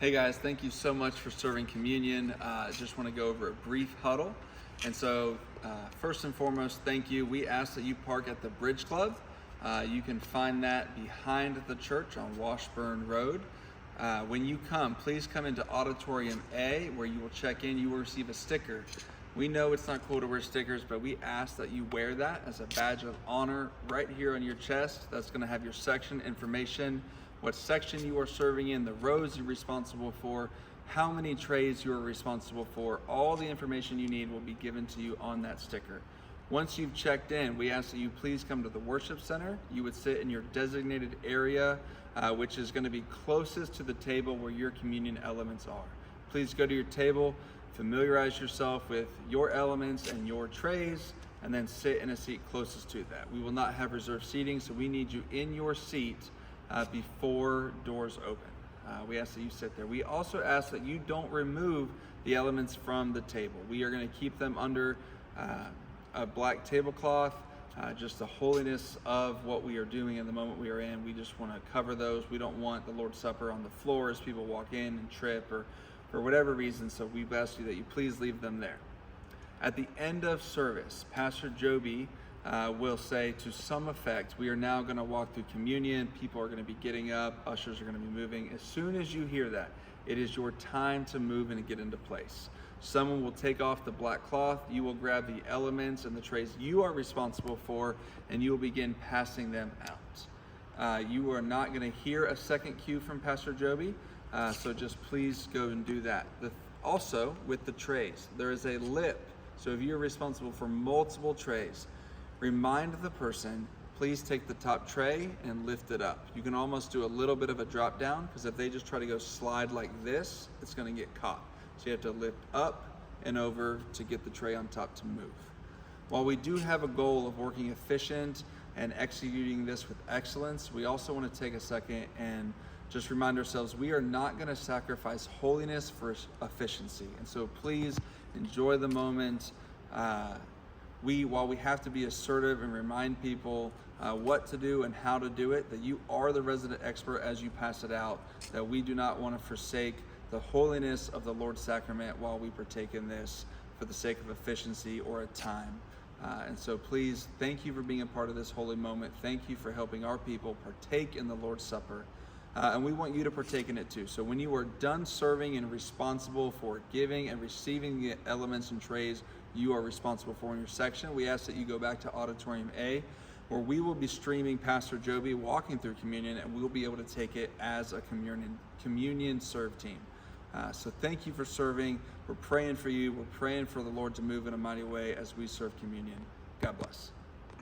Hey guys, thank you so much for serving communion. Just want to go over a brief huddle. And so, first and foremost, thank you. We ask that you park at the Bridge Club. You can find that behind the church on Washburn Road. When you come, please come into Auditorium A, where you will check in. You will receive a sticker. We know it's not cool to wear stickers, but we ask that you wear that as a badge of honor right here on your chest. That's going to have your section information, what section you are serving in, the rows you're responsible for, how many trays you are responsible for. All the information you need will be given to you on that sticker. Once you've checked in, we ask that you please come to the worship center. You would sit in your designated area, which is going to be closest to the table where your communion elements are. Please go to your table, familiarize yourself with your elements and your trays, and then sit in a seat closest to that. We will not have reserved seating, so we need you in your seat before doors open. We ask that you sit there. We also ask that you don't remove the elements from the table. We are going to keep them under a black tablecloth, just the holiness of what we are doing in the moment we are in. We just want to cover those. We don't want the Lord's Supper on the floor as people walk in and trip or for whatever reason, so we've asked you that you please leave them there. At the end of service, Pastor Joby will say to some effect, we are now going to walk through communion. People are going to be getting up. Ushers are going to be moving. As soon as you hear that, it is your time to move and get into place. Someone will take off the black cloth. You will grab the elements and the trays you are responsible for, and you will begin passing them out. You are not going to hear a second cue from Pastor Joby, so just please go and do that. Also, with the trays, there is a lip. So if you're responsible for multiple trays, remind the person, please take the top tray and lift it up. You can almost do a little bit of a drop down, because if they just try to go slide like this, it's going to get caught. So you have to lift up and over to get the tray on top to move. While we do have a goal of working efficient and executing this with excellence, we also want to take a second and just remind ourselves we are not going to sacrifice holiness for efficiency. And so please enjoy the moment. While we have to be assertive and remind people what to do and how to do it, that you are the resident expert as you pass it out, that we do not want to forsake the holiness of the Lord's sacrament while we partake in this for the sake of efficiency or a time. And so please, thank you for being a part of this holy moment. Thank you for helping our people partake in the Lord's Supper. And we want you to partake in it too. So when you are done serving and responsible for giving and receiving the elements and trays you are responsible for in your section, we ask that you go back to Auditorium A, where we will be streaming Pastor Joby walking through communion, and we'll be able to take it as a communion serve team. So thank you for serving. We're praying for you. We're praying for the Lord to move in a mighty way as we serve communion. God bless.